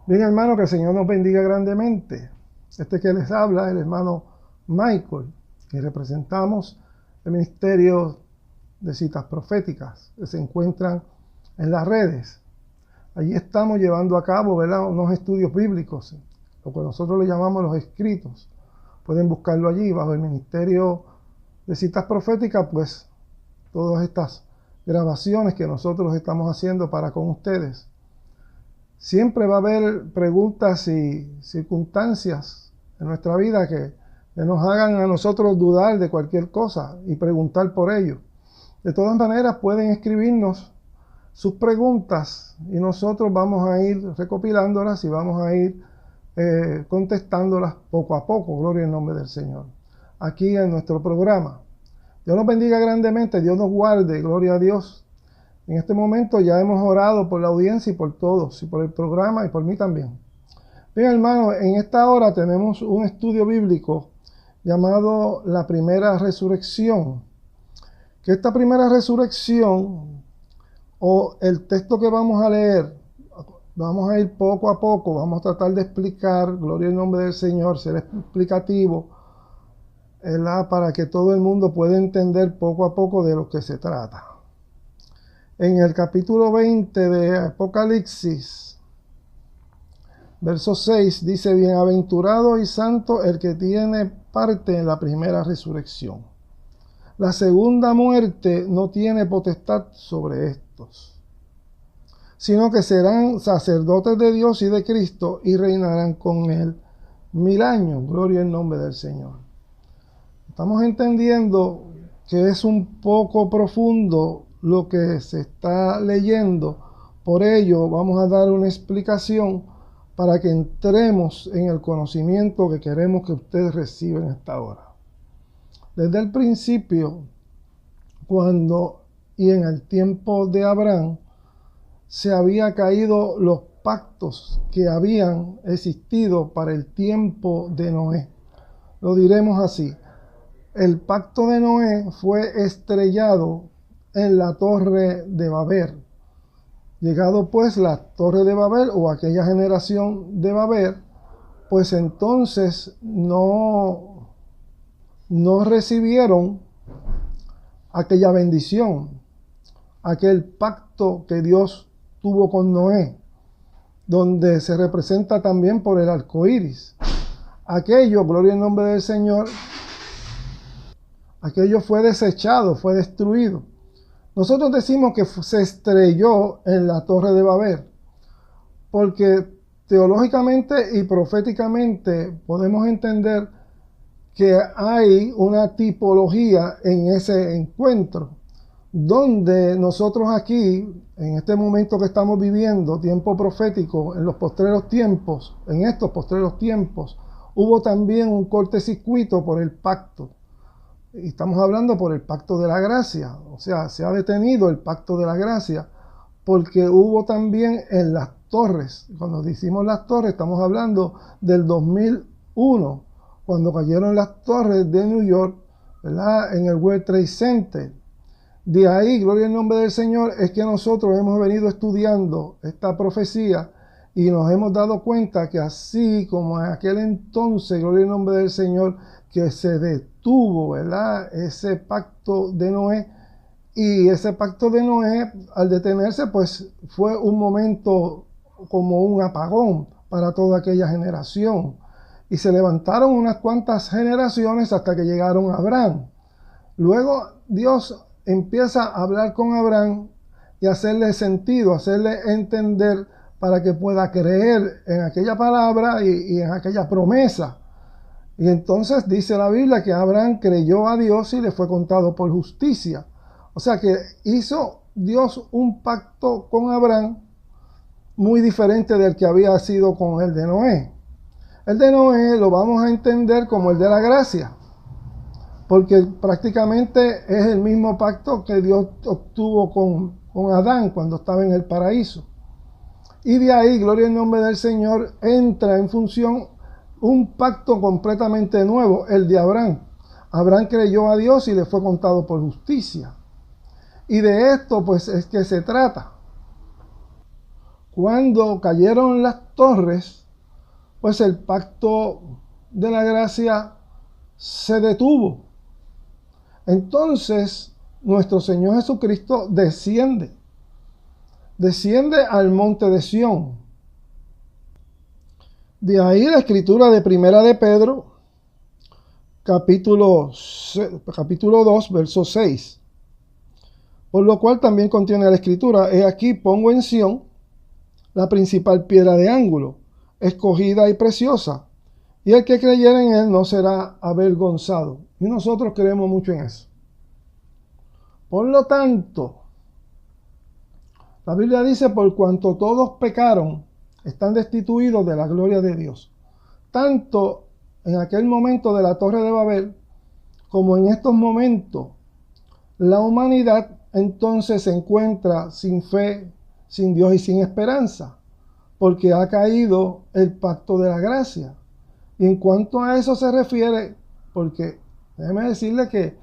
Bien, hermano, que el Señor nos bendiga grandemente. Este que les habla es el hermano Michael, y representamos el Ministerio de Citas Proféticas que se encuentran en las redes. Allí estamos llevando a cabo, ¿verdad?, unos estudios bíblicos, lo que nosotros le llamamos los escritos. Pueden buscarlo allí bajo el Ministerio de Citas Proféticas, pues todas estas grabaciones que nosotros estamos haciendo para con ustedes. Siempre va a haber preguntas y circunstancias en nuestra vida que nos hagan a nosotros dudar de cualquier cosa y preguntar por ello. De todas maneras, pueden escribirnos sus preguntas y nosotros vamos a ir recopilándolas y vamos a ir contestándolas poco a poco. Gloria al nombre del Señor. Aquí en nuestro programa. Dios nos bendiga grandemente, Dios nos guarde, gloria a Dios. En este momento ya hemos orado por la audiencia y por todos, y por el programa y por mí también. Bien, hermano, en esta hora tenemos un estudio bíblico llamado la primera resurrección. Que esta primera resurrección, o el texto que vamos a leer, vamos a ir poco a poco, vamos a tratar de explicar, gloria al nombre del Señor, ser explicativo, ¿verdad?, para que todo el mundo pueda entender poco a poco de lo que se trata. En el capítulo 20 de Apocalipsis, verso 6, dice: bienaventurado y santo el que tiene parte en la primera resurrección. La segunda muerte no tiene potestad sobre estos, sino que serán sacerdotes de Dios y de Cristo y reinarán con él 1000 años. Gloria al nombre del Señor. Estamos entendiendo que es un poco profundo lo que se está leyendo, por ello vamos a dar una explicación para que entremos en el conocimiento que queremos que ustedes reciban en esta hora. Desde el principio, cuando y en el tiempo de Abraham, se había caído los pactos que habían existido para el tiempo de Noé. Lo diremos así: el pacto de Noé fue estrellado en la torre de Babel. Llegado pues la torre de Babel, o aquella generación de Babel, pues entonces no recibieron aquella bendición, aquel pacto que Dios tuvo con Noé, donde se representa también por el arco iris. Aquello, gloria al nombre del Señor, aquello fue desechado, fue destruido. Nosotros decimos que se estrelló en la torre de Babel, porque teológicamente y proféticamente podemos entender que hay una tipología en ese encuentro, donde nosotros aquí, en este momento que estamos viviendo, tiempo profético, en los postreros tiempos, en estos postreros tiempos, hubo también un cortocircuito por el pacto. Y estamos hablando por el pacto de la gracia, o sea, se ha detenido el pacto de la gracia, porque hubo también en las torres. Cuando decimos las torres, estamos hablando del 2001, cuando cayeron las torres de New York, ¿verdad?, en el World Trade Center. De ahí, gloria al nombre del Señor, es que nosotros hemos venido estudiando esta profecía y nos hemos dado cuenta que así como en aquel entonces, gloria al nombre del Señor, que se detuvo, ¿verdad?, ese pacto de Noé, y ese pacto de Noé, al detenerse, pues fue un momento como un apagón para toda aquella generación, y se levantaron unas cuantas generaciones hasta que llegaron a Abraham. Luego Dios empieza a hablar con Abraham y hacerle sentido, hacerle entender para que pueda creer en aquella palabra y en aquella promesa. Y entonces dice la Biblia que Abraham creyó a Dios y le fue contado por justicia. O sea que hizo Dios un pacto con Abraham muy diferente del que había sido con el de Noé. El de Noé lo vamos a entender como el de la gracia, porque prácticamente es el mismo pacto que Dios obtuvo con Adán cuando estaba en el paraíso. Y de ahí, gloria al nombre del Señor, entra en función un pacto completamente nuevo, el de Abraham. Abraham creyó a Dios y le fue contado por justicia. Y de esto pues es que se trata. cuando cayeron las torres, pues el pacto de la gracia se detuvo. Entonces, nuestro Señor Jesucristo desciende al monte de Sión. De ahí la escritura de Primera de Pedro, capítulo 2, verso 6. Por lo cual también contiene la escritura: he aquí pongo en Sión la principal piedra de ángulo, escogida y preciosa, y el que creyere en él no será avergonzado. Y nosotros creemos mucho en eso. Por lo tanto, la Biblia dice: por cuanto todos pecaron, están destituidos de la gloria de Dios. Tanto en aquel momento de la Torre de Babel, como en estos momentos, la humanidad entonces se encuentra sin fe, sin Dios y sin esperanza, porque ha caído el pacto de la gracia. Y en cuanto a eso se refiere, porque déjeme decirle que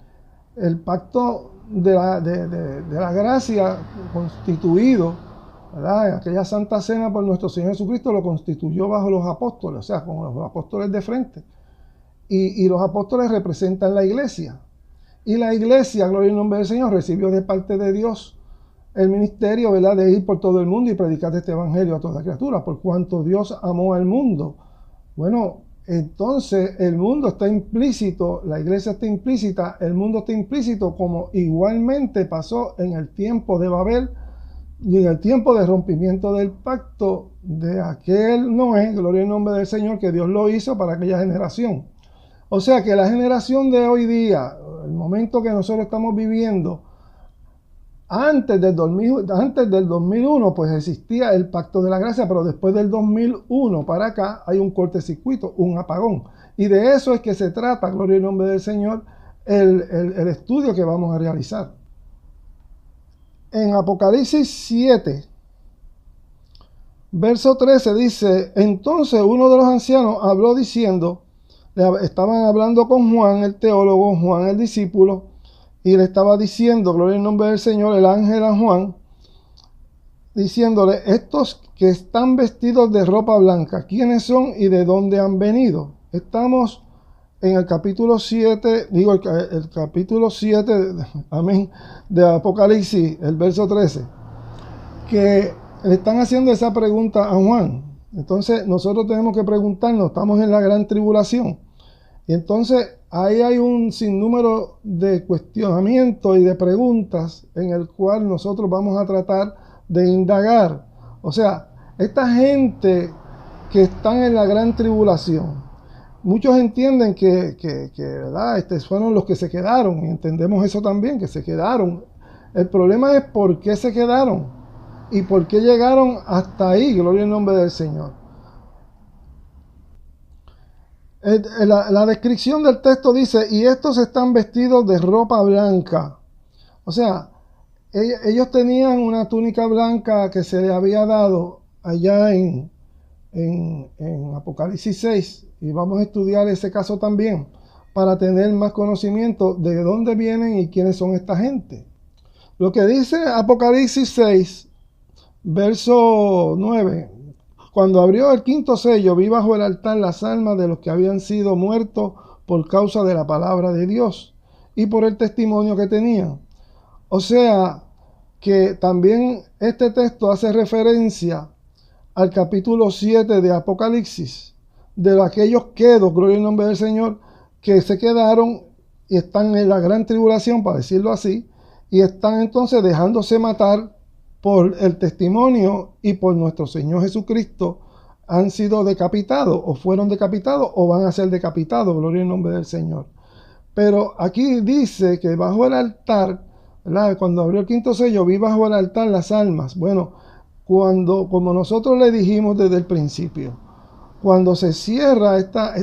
el pacto de la gracia constituido, ¿verdad?, en aquella Santa Cena por nuestro Señor Jesucristo, lo constituyó bajo los apóstoles, o sea, con los apóstoles de frente. Y los apóstoles representan la iglesia. Y la iglesia, gloria al nombre del Señor, recibió de parte de Dios el ministerio, ¿verdad?, de ir por todo el mundo y predicar este evangelio a toda criatura, por cuanto Dios amó al mundo. Bueno, entonces el mundo está implícito, la iglesia está implícita, el mundo está implícito, como igualmente pasó en el tiempo de Babel y en el tiempo de rompimiento del pacto de aquel Noé, gloria al nombre del Señor, que Dios lo hizo para aquella generación. O sea que la generación de hoy día, el momento que nosotros estamos viviendo, antes del 2001, pues existía el pacto de la gracia, pero después del 2001 para acá hay un cortocircuito, un apagón. Y de eso es que se trata, gloria al nombre del Señor, el estudio que vamos a realizar. En Apocalipsis 7, verso 13 dice: entonces uno de los ancianos habló diciendo, estaban hablando con Juan el teólogo, Juan el discípulo, y le estaba diciendo, gloria al nombre del Señor, el ángel a Juan, diciéndole: estos que están vestidos de ropa blanca, ¿quiénes son y de dónde han venido? Estamos en el capítulo 7, el capítulo 7, amén, de Apocalipsis, el verso 13, que le están haciendo esa pregunta a Juan. Entonces nosotros tenemos que preguntarnos, estamos en la gran tribulación, y entonces ahí hay un sinnúmero de cuestionamientos y de preguntas en el cual nosotros vamos a tratar de indagar. O sea, esta gente que están en la gran tribulación, muchos entienden que ¿verdad?, fueron los que se quedaron, y entendemos eso también, que se quedaron. El problema es por qué se quedaron y por qué llegaron hasta ahí, gloria al nombre del Señor. La descripción del texto dice: y estos están vestidos de ropa blanca. O sea, ellos tenían una túnica blanca que se le había dado allá en Apocalipsis 6, y vamos a estudiar ese caso también para tener más conocimiento de dónde vienen y quiénes son esta gente. Lo que dice Apocalipsis 6, verso 9: cuando abrió el quinto sello, vi bajo el altar las almas de los que habían sido muertos por causa de la palabra de Dios y por el testimonio que tenían. O sea, que también este texto hace referencia al capítulo 7 de Apocalipsis, de aquellos quedos, gloria al nombre del Señor, que se quedaron y están en la gran tribulación, para decirlo así, y están entonces dejándose matar por el testimonio y por nuestro Señor Jesucristo. Han sido decapitados, o fueron decapitados, o van a ser decapitados, gloria al nombre del Señor. Pero aquí dice que bajo el altar, ¿verdad?, cuando abrió el quinto sello, vi bajo el altar las almas. Bueno, como nosotros le dijimos desde el principio, cuando se cierra esta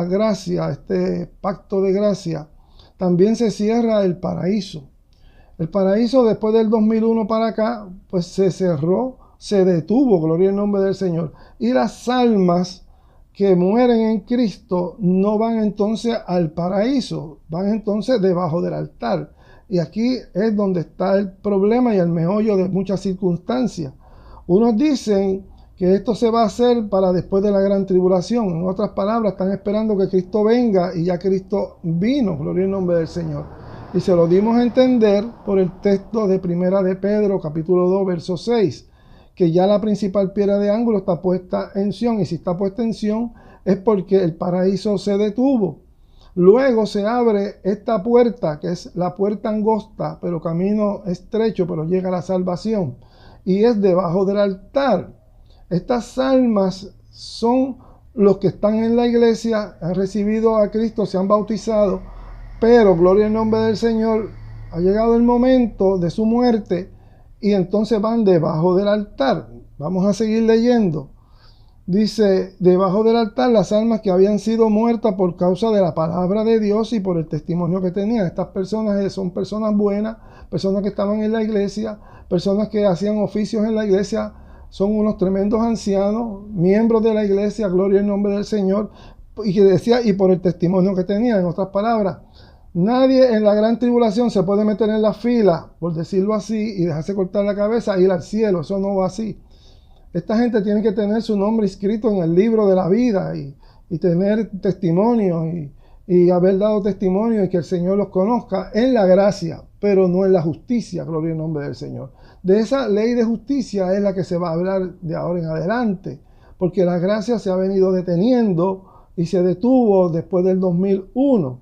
gracia, este pacto de gracia, también se cierra el paraíso. El paraíso, después del 2001 para acá, pues se cerró, se detuvo, gloria al nombre del Señor. Y las almas que mueren en Cristo no van entonces al paraíso, van entonces debajo del altar. Y aquí es donde está el problema y el meollo de muchas circunstancias. Unos dicen que esto se va a hacer para después de la gran tribulación. En otras palabras, están esperando que Cristo venga y ya Cristo vino, gloria al nombre del Señor. Y se lo dimos a entender por el texto de Primera de Pedro, capítulo 2, verso 6, que ya la principal piedra de ángulo está puesta en Sión, y si está puesta en Sión es porque el paraíso se detuvo. Luego se abre esta puerta, que es la puerta angosta, pero camino estrecho, pero llega a la salvación, y es debajo del altar. Estas almas son los que están en la iglesia, han recibido a Cristo, se han bautizado, pero gloria al nombre del Señor, ha llegado el momento de su muerte y entonces van debajo del altar. Vamos a seguir leyendo. Dice, debajo del altar las almas que habían sido muertas por causa de la palabra de Dios y por el testimonio que tenían. Estas personas son personas buenas, personas que estaban en la iglesia, personas que hacían oficios en la iglesia, son unos tremendos ancianos, miembros de la iglesia, gloria al nombre del Señor, y que decía, y por el testimonio que tenían. En otras palabras, nadie en la gran tribulación se puede meter en la fila, por decirlo así, y dejarse cortar la cabeza e ir al cielo. Eso no va así. Esta gente tiene que tener su nombre inscrito en el libro de la vida y tener testimonio y haber dado testimonio y que el Señor los conozca en la gracia, pero no en la justicia, gloria al nombre del Señor. De esa ley de justicia es la que se va a hablar de ahora en adelante, porque la gracia se ha venido deteniendo y se detuvo después del 2001.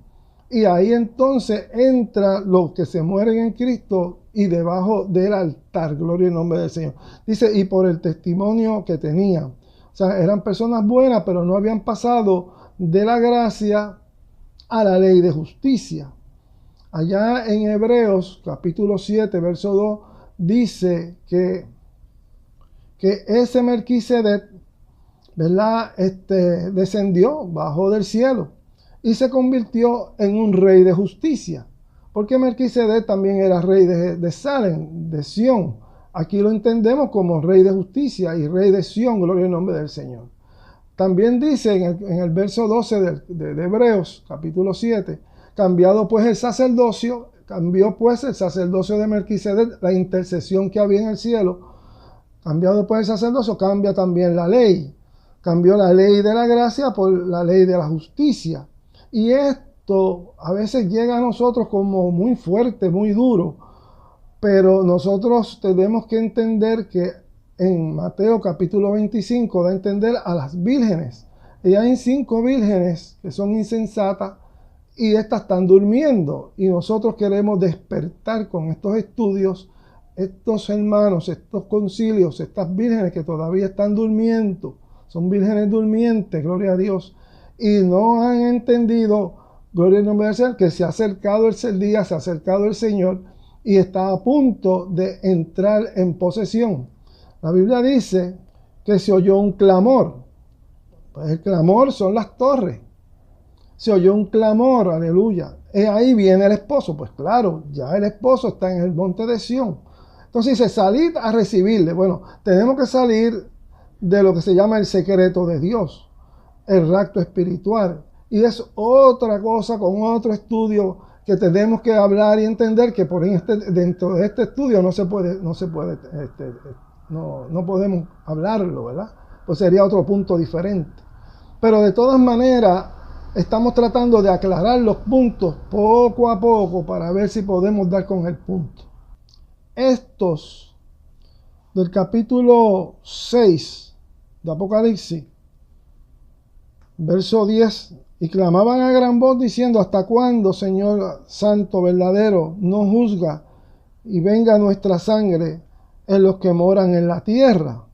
Y ahí entonces entra los que se mueren en Cristo y debajo del altar, gloria al nombre del Señor. Dice, y por el testimonio que tenían. O sea, eran personas buenas, pero no habían pasado de la gracia a la ley de justicia. Allá en Hebreos, capítulo 7, verso 2, dice que ese Melquisedec, ¿verdad? Descendió, bajó del cielo y se convirtió en un rey de justicia. Porque Melquisedec también era rey de Salem, de Sión. Aquí lo entendemos como rey de justicia y rey de Sión, gloria al nombre del Señor. También dice en el verso 12 de Hebreos, capítulo 7, cambió pues el sacerdocio de Melquisedec, la intercesión que había en el cielo. Cambiado pues el sacerdocio, cambia también la ley. Cambió la ley de la gracia por la ley de la justicia. Y esto a veces llega a nosotros como muy fuerte, muy duro, pero nosotros tenemos que entender que en Mateo capítulo 25 da a entender a las vírgenes. Y hay 5 vírgenes que son insensatas y estas están durmiendo. Y nosotros queremos despertar con estos estudios, estos hermanos, estos concilios, estas vírgenes que todavía están durmiendo. Son vírgenes durmientes, gloria a Dios. Y no han entendido, gloria al nombre del Señor, que se ha acercado el día, se ha acercado el Señor y está a punto de entrar en posesión. La Biblia dice que se oyó un clamor. Pues el clamor son las torres. Se oyó un clamor, aleluya. Y ahí viene el esposo. Pues claro, ya el esposo está en el monte de Sión. Entonces dice, salid a recibirle. Bueno, tenemos que salir de lo que se llama el secreto de Dios, el rapto espiritual. Y es otra cosa con otro estudio que tenemos que hablar y entender que dentro de este estudio no podemos hablarlo, ¿verdad? Pues sería otro punto diferente. Pero de todas maneras, estamos tratando de aclarar los puntos poco a poco para ver si podemos dar con el punto. Estos del capítulo 6 de Apocalipsis, verso 10, y clamaban a gran voz diciendo, ¿hasta cuándo, Señor Santo, verdadero, no juzga y venga nuestra sangre en los que moran en la tierra?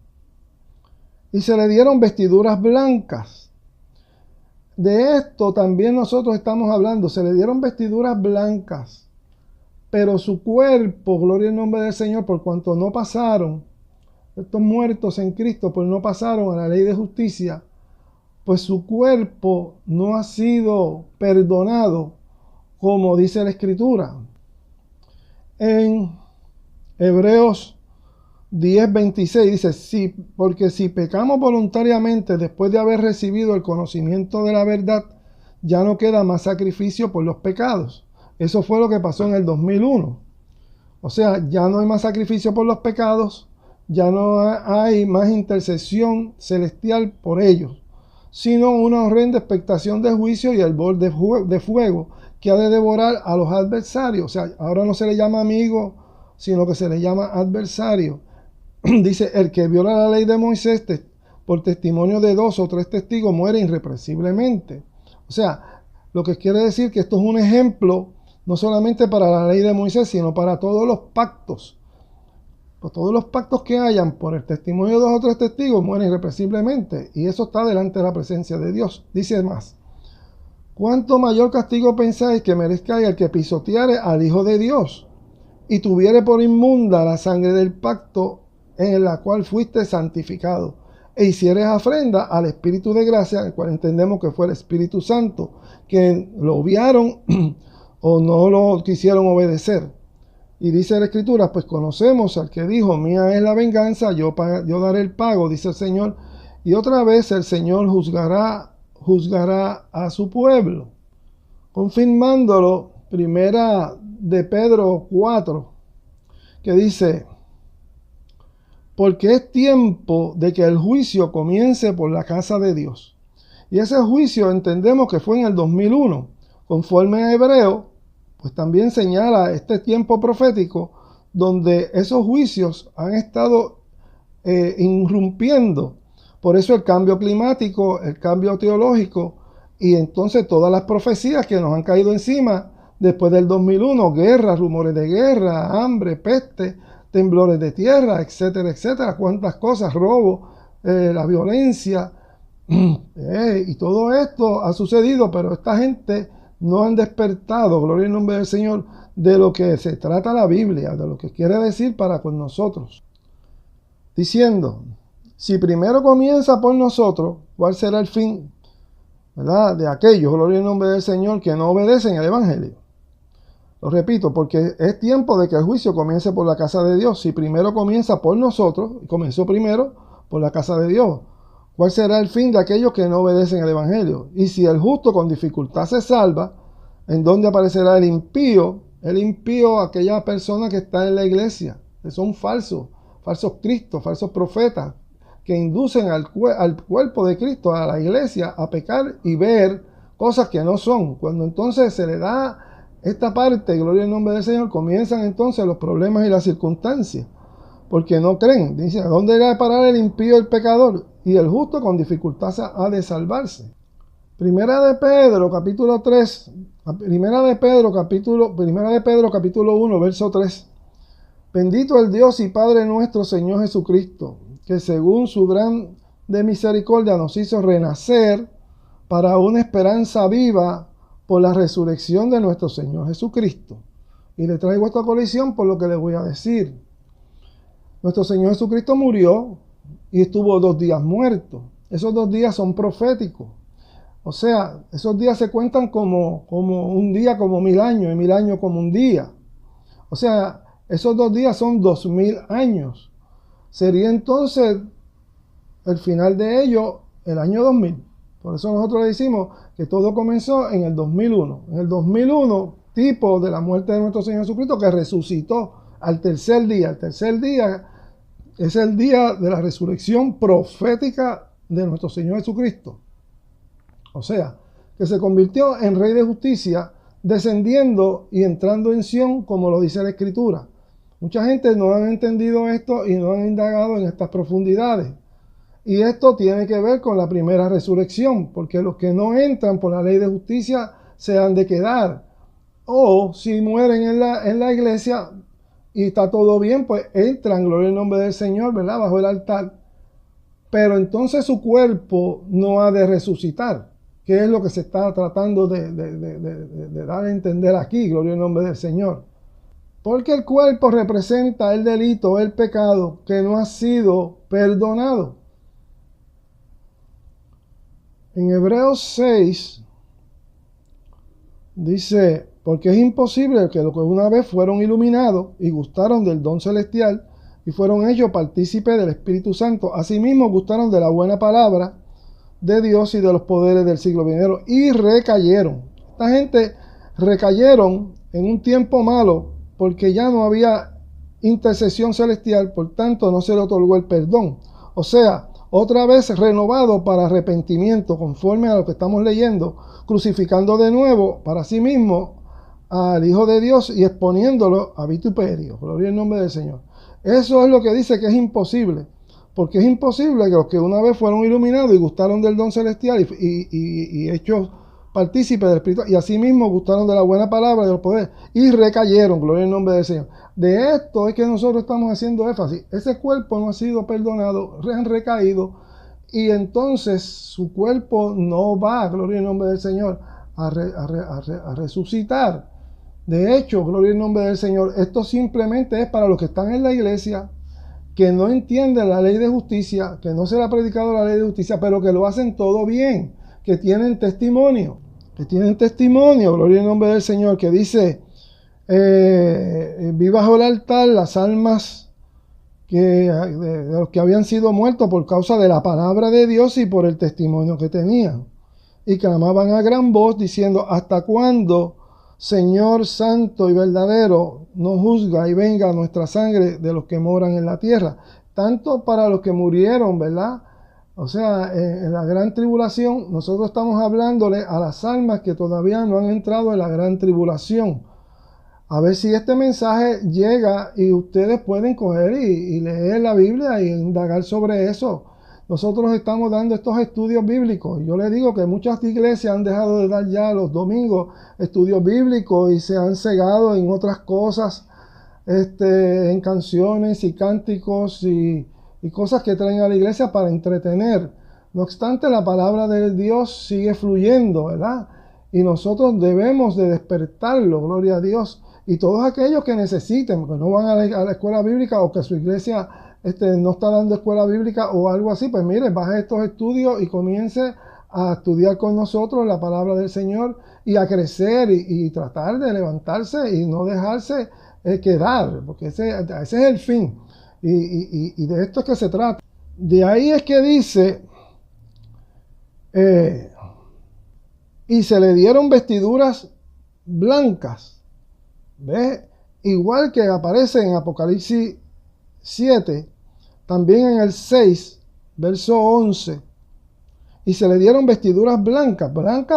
Y se le dieron vestiduras blancas. De esto también nosotros estamos hablando. Se le dieron vestiduras blancas, pero su cuerpo, gloria al nombre del Señor, por cuanto no pasaron, estos muertos en Cristo, pues no pasaron a la ley de justicia, pues su cuerpo no ha sido perdonado, como dice la Escritura. En Hebreos 10:26 dice, porque si pecamos voluntariamente después de haber recibido el conocimiento de la verdad, ya no queda más sacrificio por los pecados. Eso fue lo que pasó en el 2001. O sea, ya no hay más sacrificio por los pecados, ya no hay más intercesión celestial por ellos, sino una horrenda expectación de juicio y el bol de fuego que ha de devorar a los adversarios. O sea, ahora no se le llama amigo, sino que se le llama adversario. Dice, el que viola la ley de Moisés por testimonio de 2 o 3 testigos muere irrepresiblemente. O sea, lo que quiere decir que esto es un ejemplo no solamente para la ley de Moisés, sino para todos los pactos. Pues todos los pactos que hayan por el testimonio de 2 o 3 testigos mueren irrepresiblemente. Y eso está delante de la presencia de Dios. Dice más, ¿cuánto mayor castigo pensáis que merezca el que pisoteare al Hijo de Dios y tuviere por inmunda la sangre del pacto en la cual fuiste santificado, e hicieres afrenta al Espíritu de gracia, el cual entendemos que fue el Espíritu Santo, que lo obviaron o no lo quisieron obedecer? Y dice la Escritura, pues conocemos al que dijo, mía es la venganza, yo daré el pago, dice el Señor. Y otra vez el Señor juzgará a su pueblo. Confirmándolo, primera de Pedro 4, que dice, porque es tiempo de que el juicio comience por la casa de Dios. Y ese juicio entendemos que fue en el 2001. Conforme a Hebreo, pues también señala este tiempo profético donde esos juicios han estado irrumpiendo. Por eso el cambio climático, el cambio teológico y entonces todas las profecías que nos han caído encima después del 2001, guerra, rumores de guerra, hambre, peste, temblores de tierra, etcétera, etcétera, cuántas cosas, robo, la violencia, y todo esto ha sucedido, pero esta gente no han despertado, gloria al nombre del Señor, de lo que se trata la Biblia, de lo que quiere decir para con nosotros. Diciendo, si primero comienza por nosotros, ¿cuál será el fin, ¿verdad?, de aquellos, gloria al nombre del Señor, que no obedecen el Evangelio? Lo repito, porque es tiempo de que el juicio comience por la casa de Dios. Si primero comienza por nosotros, comenzó primero por la casa de Dios, ¿cuál será el fin de aquellos que no obedecen el Evangelio? Y si el justo con dificultad se salva, ¿en dónde aparecerá el impío? El impío, aquella persona que está en la iglesia, que son falsos cristos, falsos profetas, que inducen al cuerpo de Cristo, a la iglesia, a pecar y ver cosas que no son. Cuando entonces se le da esta parte, gloria al nombre del Señor, comienzan entonces los problemas y las circunstancias, porque no creen. Dice, ¿a dónde irá a parar el impío, el pecador? Y el justo con dificultad ha de salvarse. Primera de Pedro, capítulo 3, Primera de Pedro, capítulo 1, verso 3. Bendito el Dios y Padre nuestro Señor Jesucristo, que según su gran de misericordia nos hizo renacer para una esperanza viva por la resurrección de nuestro Señor Jesucristo. Y le traigo esta colisión por lo que le voy a decir. Nuestro Señor Jesucristo murió y estuvo 2 días muerto. Esos 2 días son proféticos. O sea, esos días se cuentan como un día, como 1000 años, y 1000 años como un día. O sea, esos 2 días son 2000 años. Sería entonces el final de ello el año 2000. Por eso nosotros le decimos que todo comenzó en el 2001. En el 2001, tipo de la muerte de nuestro Señor Jesucristo, que resucitó al tercer día. El tercer día es el día de la resurrección profética de nuestro Señor Jesucristo. O sea, que se convirtió en Rey de Justicia, descendiendo y entrando en Sión, como lo dice la Escritura. Mucha gente no han entendido esto y no han indagado en estas profundidades. Y esto tiene que ver con la primera resurrección, porque los que no entran por la ley de justicia se han de quedar. O si mueren en la iglesia y está todo bien, pues entran, gloria al nombre del Señor, ¿verdad?, bajo el altar. Pero entonces su cuerpo no ha de resucitar, que es lo que se está tratando de dar a entender aquí, gloria al nombre del Señor. Porque el cuerpo representa el delito, el pecado que no ha sido perdonado. En Hebreos 6 dice, porque es imposible que los que una vez fueron iluminados y gustaron del don celestial y fueron hechos partícipes del Espíritu Santo, asimismo gustaron de la buena palabra de Dios y de los poderes del siglo venidero y recayeron. Esta gente recayeron en un tiempo malo, porque ya no había intercesión celestial, por tanto no se le otorgó el perdón. O sea, otra vez renovado para arrepentimiento, conforme a lo que estamos leyendo, crucificando de nuevo para sí mismo al Hijo de Dios y exponiéndolo a vituperio. Gloria al nombre del Señor. Eso es lo que dice que es imposible, porque es imposible que los que una vez fueron iluminados y gustaron del don celestial y hechos partícipes del Espíritu, y asimismo gustaron de la buena palabra, de los poderes, y recayeron, gloria al nombre del Señor. De esto es que nosotros estamos haciendo énfasis. Ese cuerpo no ha sido perdonado, han recaído, y entonces su cuerpo no va, gloria al nombre del Señor, a resucitar. De hecho, gloria al nombre del Señor, esto simplemente es para los que están en la iglesia, que no entienden la ley de justicia, que no se le ha predicado la ley de justicia, pero que lo hacen todo bien, que tienen testimonio, gloria al nombre del Señor, que dice, vi bajo el altar las almas de los que habían sido muertos por causa de la palabra de Dios y por el testimonio que tenían, y clamaban a gran voz diciendo, ¿hasta cuándo, Señor santo y verdadero, no juzga y venga nuestra sangre de los que moran en la tierra? Tanto para los que murieron, ¿verdad? O sea, en la gran tribulación, nosotros estamos hablándole a las almas que todavía no han entrado en la gran tribulación. A ver si este mensaje llega y ustedes pueden coger y leer la Biblia y indagar sobre eso. Nosotros estamos dando estos estudios bíblicos. Yo les digo que muchas iglesias han dejado de dar ya los domingos estudios bíblicos y se han cegado en otras cosas, en canciones y cánticos y cosas que traen a la iglesia para entretener. No obstante, la palabra de Dios sigue fluyendo, ¿verdad? Y nosotros debemos de despertarlo, gloria a Dios. Y todos aquellos que necesiten, que no van a la escuela bíblica o que su iglesia no está dando escuela bíblica o algo así, pues mire, baje estos estudios y comience a estudiar con nosotros la palabra del Señor y a crecer y tratar de levantarse y no dejarse quedar, porque ese es el fin. Y de esto es que se trata. De ahí es que dice, y se le dieron vestiduras blancas. ¿Ves? Igual que aparece en Apocalipsis 7, también en el 6, verso 11. Y se le dieron vestiduras blancas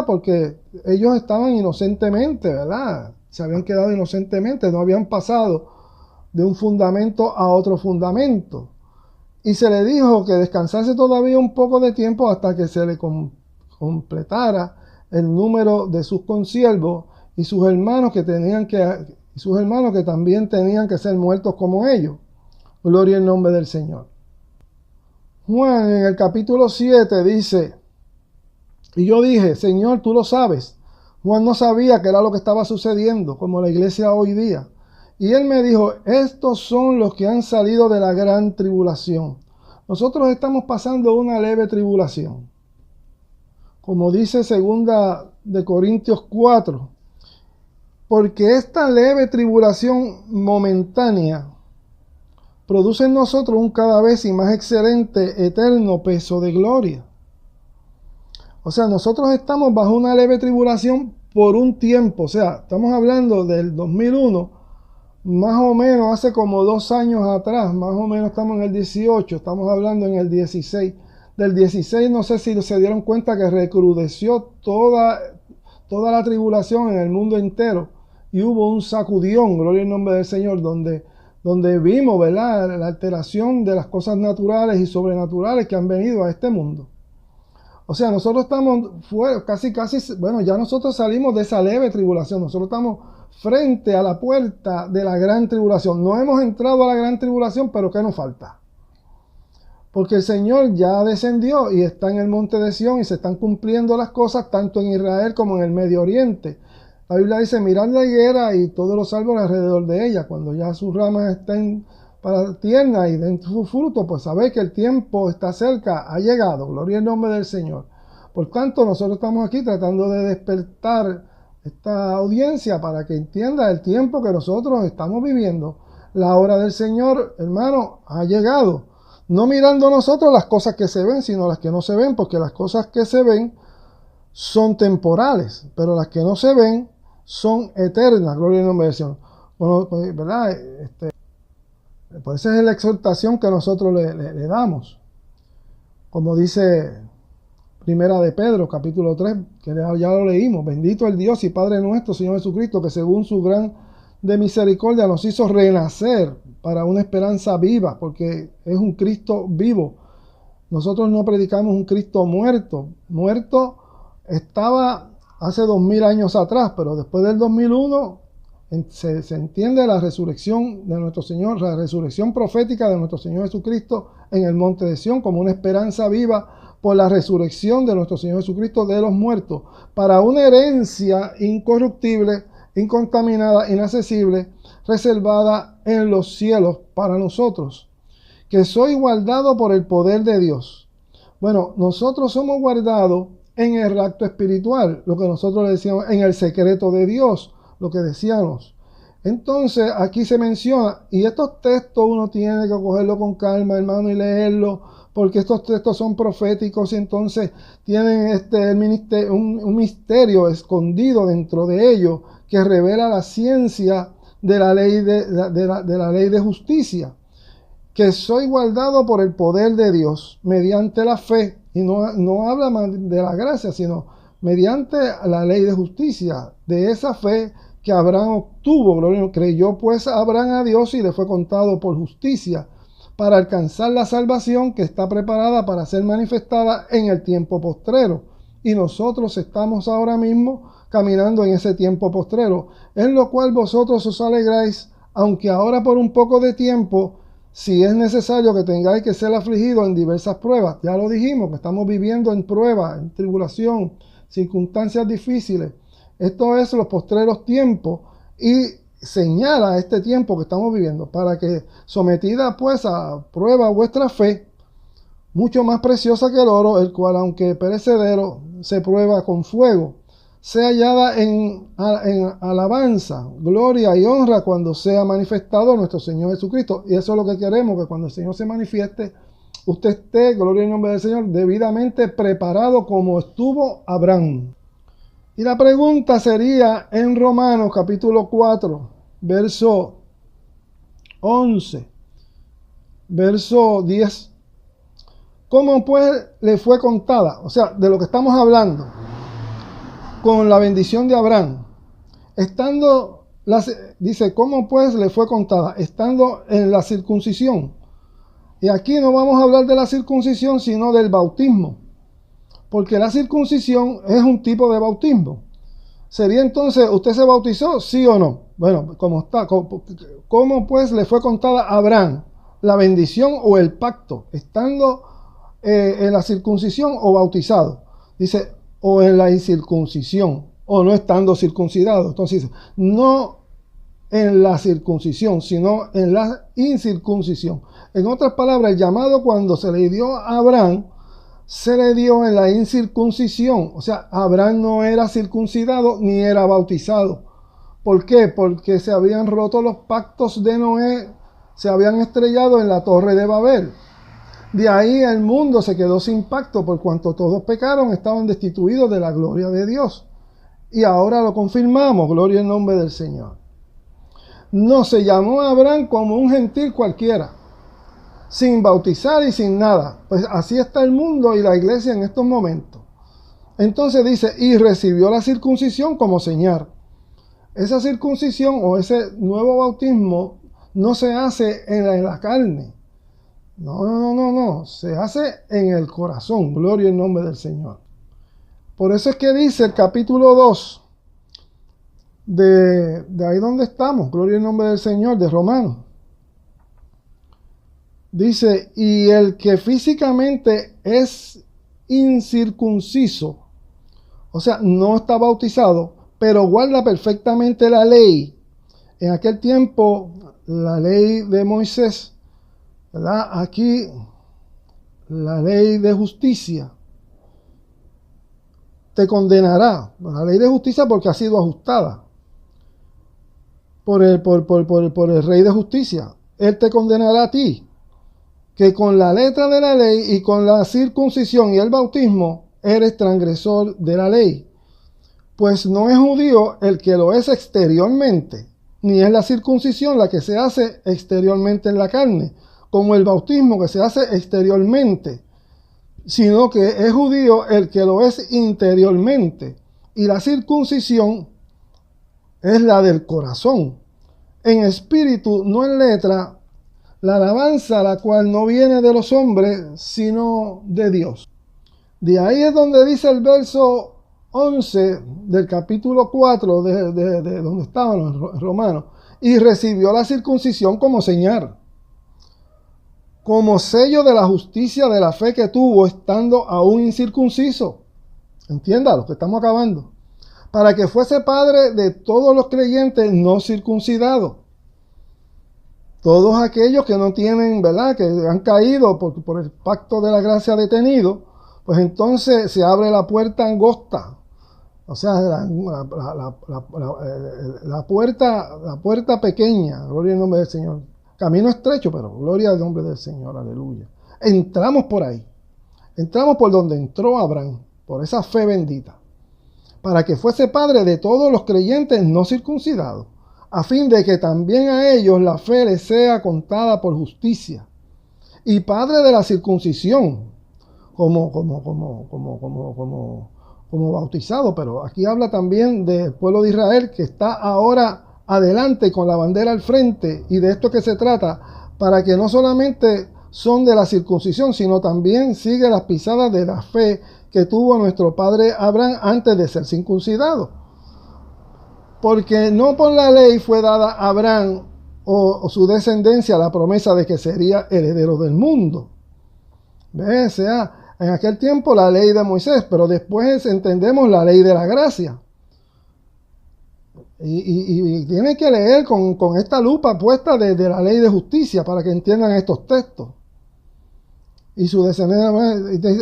porque ellos estaban inocentemente, ¿verdad? Se habían quedado inocentemente, no habían pasado de un fundamento a otro fundamento. Y se le dijo que descansase todavía un poco de tiempo hasta que se le completara el número de sus consiervos y sus hermanos que también tenían que ser muertos como ellos. Gloria al nombre del Señor. Juan en el capítulo 7 dice, y yo dije, Señor, tú lo sabes. Juan no sabía qué era lo que estaba sucediendo, como la iglesia hoy día. Y él me dijo, estos son los que han salido de la gran tribulación. Nosotros estamos pasando una leve tribulación. Como dice 2 de Corintios 4, porque esta leve tribulación momentánea produce en nosotros un cada vez y más excelente, eterno peso de gloria. O sea, nosotros estamos bajo una leve tribulación por un tiempo. O sea, estamos hablando del 2001, más o menos hace como 2 años atrás, más o menos estamos en el 18, estamos hablando en el 16. Del 16 no sé si se dieron cuenta que recrudeció toda la tribulación en el mundo entero. Y hubo un sacudión, gloria al nombre del Señor, donde vimos, ¿verdad?, la alteración de las cosas naturales y sobrenaturales que han venido a este mundo. O sea, nosotros estamos ya nosotros salimos de esa leve tribulación. Nosotros estamos frente a la puerta de la gran tribulación. No hemos entrado a la gran tribulación, pero ¿qué nos falta? Porque el Señor ya descendió y está en el monte de Sión y se están cumpliendo las cosas tanto en Israel como en el Medio Oriente. La Biblia dice, mirad la higuera y todos los árboles alrededor de ella. Cuando ya sus ramas estén para tierna y den su fruto, pues sabéis que el tiempo está cerca, ha llegado. Gloria al nombre del Señor. Por tanto, nosotros estamos aquí tratando de despertar esta audiencia para que entienda el tiempo que nosotros estamos viviendo. La hora del Señor, hermano, ha llegado. No mirando nosotros las cosas que se ven, sino las que no se ven, porque las cosas que se ven son temporales, pero las que no se ven son eternas. Gloria al nombre del Señor. Bueno, pues, ¿verdad? Pues esa es la exhortación que nosotros le damos. Como dice Primera de Pedro, capítulo 3, que ya lo leímos. Bendito el Dios y Padre nuestro, Señor Jesucristo, que según su gran de misericordia nos hizo renacer para una esperanza viva, porque es un Cristo vivo. Nosotros no predicamos un Cristo muerto. Muerto estaba hace 2000 años atrás, pero después del 2001 se entiende la resurrección de nuestro Señor, la resurrección profética de nuestro Señor Jesucristo en el monte de Sión como una esperanza viva por la resurrección de nuestro Señor Jesucristo de los muertos, para una herencia incorruptible, incontaminada, inaccesible, reservada en los cielos para nosotros, que soy guardado por el poder de Dios. Bueno, nosotros somos guardados en el rapto espiritual, lo que nosotros le decíamos, en el secreto de Dios, lo que decíamos. Entonces, aquí se menciona, y estos textos uno tiene que cogerlo con calma, hermano, y leerlo, porque estos textos son proféticos y entonces tienen un misterio escondido dentro de ellos que revela la ciencia de la ley de la ley de justicia, que soy guardado por el poder de Dios mediante la fe, y no habla más de la gracia, sino mediante la ley de justicia, de esa fe que Abraham obtuvo. Creyó pues Abraham a Dios y le fue contado por justicia, para alcanzar la salvación que está preparada para ser manifestada en el tiempo postrero. Y nosotros estamos ahora mismo caminando en ese tiempo postrero, en lo cual vosotros os alegráis, aunque ahora por un poco de tiempo, si es necesario que tengáis que ser afligidos en diversas pruebas. Ya lo dijimos, que estamos viviendo en pruebas, en tribulación, circunstancias difíciles. Esto es los postreros tiempos y señala este tiempo que estamos viviendo, para que, sometida pues a prueba vuestra fe, mucho más preciosa que el oro, el cual aunque perecedero se prueba con fuego, sea hallada en alabanza, gloria y honra cuando sea manifestado nuestro Señor Jesucristo. Y eso es lo que queremos, que cuando el Señor se manifieste, usted esté, gloria y nombre del Señor, debidamente preparado como estuvo Abraham. Y la pregunta sería en Romanos capítulo 4, verso 11, verso 10. ¿Cómo pues le fue contada? O sea, de lo que estamos hablando, con la bendición de Abraham, dice, ¿cómo pues le fue contada? Estando en la circuncisión. Y aquí no vamos a hablar de la circuncisión, sino del bautismo, porque la circuncisión es un tipo de bautismo. Sería entonces, ¿usted se bautizó, sí o no? Bueno, ¿cómo pues le fue contada a Abraham la bendición o el pacto? Estando en la circuncisión o bautizado. Dice, o en la incircuncisión, o no estando circuncidado. Entonces, no en la circuncisión, sino en la incircuncisión. En otras palabras, el llamado cuando se le dio a Abraham, se le dio en la incircuncisión. O sea, Abraham no era circuncidado ni era bautizado. ¿Por qué? Porque se habían roto los pactos de Noé, se habían estrellado en la torre de Babel. De ahí el mundo se quedó sin pacto, por cuanto todos pecaron, estaban destituidos de la gloria de Dios. Y ahora lo confirmamos, gloria al nombre del Señor. No se llamó a Abraham como un gentil cualquiera, sin bautizar y sin nada. Pues así está el mundo y la iglesia en estos momentos. Entonces dice, y recibió la circuncisión como señal. Esa circuncisión o ese nuevo bautismo no se hace en la carne. No. Se hace en el corazón. Gloria al nombre del Señor. Por eso es que dice el capítulo 2 de ahí donde estamos, gloria al nombre del Señor, de Romanos. Dice, y el que físicamente es incircunciso, o sea, no está bautizado, pero guarda perfectamente la ley. En aquel tiempo, la ley de Moisés, ¿verdad? Aquí, la ley de justicia, te condenará. La ley de justicia porque ha sido ajustada por el Rey de Justicia. Él te condenará a ti, que con la letra de la ley y con la circuncisión y el bautismo eres transgresor de la ley. Pues no es judío el que lo es exteriormente, ni es la circuncisión la que se hace exteriormente en la carne, como el bautismo que se hace exteriormente, sino que es judío el que lo es interiormente, y la circuncisión es la del corazón, en espíritu, no en letra, la alabanza la cual no viene de los hombres, sino de Dios. De ahí es donde dice el verso 11 del capítulo 4 de donde estaban los romanos, y recibió la circuncisión como señal, como sello de la justicia de la fe que tuvo estando aún incircunciso. Entiéndalo, que estamos acabando. Para que fuese padre de todos los creyentes no circuncidados. Todos aquellos que no tienen, ¿verdad?, que han caído por el pacto de la gracia detenido, pues entonces se abre la puerta angosta. O sea, la puerta pequeña, gloria al nombre del Señor. Camino estrecho, pero gloria al nombre del Señor, aleluya. Entramos por ahí. Entramos por donde entró Abraham, por esa fe bendita, para que fuese padre de todos los creyentes no circuncidados, a fin de que también a ellos la fe les sea contada por justicia, y padre de la circuncisión, como bautizado, pero aquí habla también del pueblo de Israel que está ahora adelante con la bandera al frente, y de esto que se trata, para que no solamente son de la circuncisión, sino también sigue las pisadas de la fe que tuvo nuestro padre Abraham antes de ser circuncidado. Porque no por la ley fue dada a Abraham o su descendencia la promesa de que sería heredero del mundo. ¿Ves? O sea, en aquel tiempo la ley de Moisés, pero después entendemos la ley de la gracia. Y tienen que leer con esta lupa puesta de la ley de justicia para que entiendan estos textos. Y su descendencia,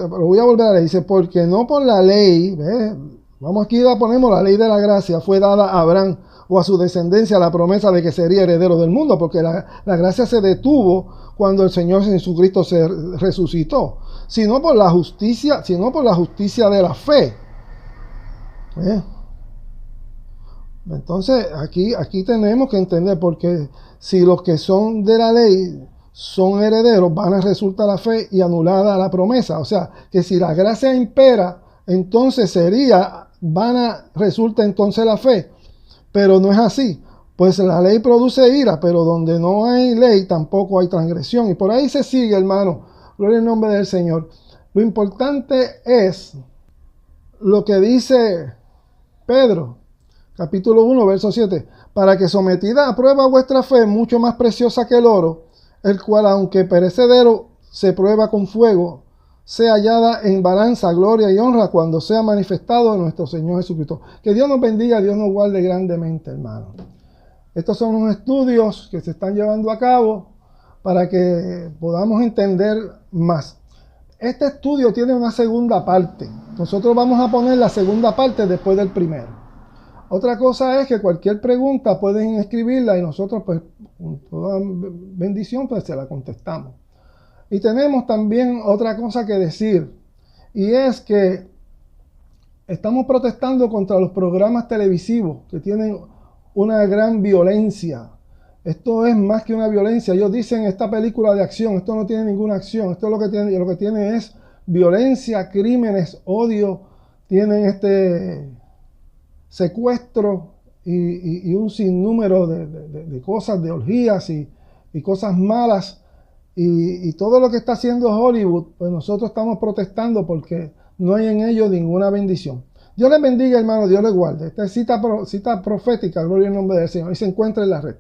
lo voy a volver a leer, dice, porque no por la ley, ¿ves? Vamos aquí, la ponemos, la ley de la gracia fue dada a Abraham o a su descendencia la promesa de que sería heredero del mundo, porque la gracia se detuvo cuando el Señor Jesucristo se resucitó, sino por la justicia de la fe. Entonces, aquí tenemos que entender, porque si los que son de la ley son herederos, van a resultar la fe y anulada la promesa. O sea, que si la gracia impera, entonces resulta entonces la fe. Pero no es así. Pues la ley produce ira, pero donde no hay ley tampoco hay transgresión. Y por ahí se sigue, hermano. Gloria al nombre del Señor. Lo importante es lo que dice Pedro, capítulo 1, verso 7. Para que sometida a prueba vuestra fe, mucho más preciosa que el oro, el cual, aunque perecedero, se prueba con fuego, sea hallada en balanza, gloria y honra cuando sea manifestado nuestro Señor Jesucristo. Que Dios nos bendiga, Dios nos guarde grandemente, hermano. Estos son los estudios que se están llevando a cabo para que podamos entender más. Este estudio tiene una segunda parte. Nosotros vamos a poner la segunda parte después del primero. Otra cosa es que cualquier pregunta pueden escribirla y nosotros, pues, con toda bendición, pues se la contestamos. Y tenemos también otra cosa que decir, y es que estamos protestando contra los programas televisivos que tienen una gran violencia. Esto es más que una violencia. Ellos dicen esta película de acción, esto no tiene ninguna acción, esto lo que tiene es violencia, crímenes, odio, tienen secuestro y un sinnúmero de cosas, de orgías y cosas malas. Y todo lo que está haciendo Hollywood, pues nosotros estamos protestando porque no hay en ello ninguna bendición. Dios les bendiga, hermano, Dios les guarde. Esta es cita profética, gloria al nombre del Señor, y se encuentra en la red.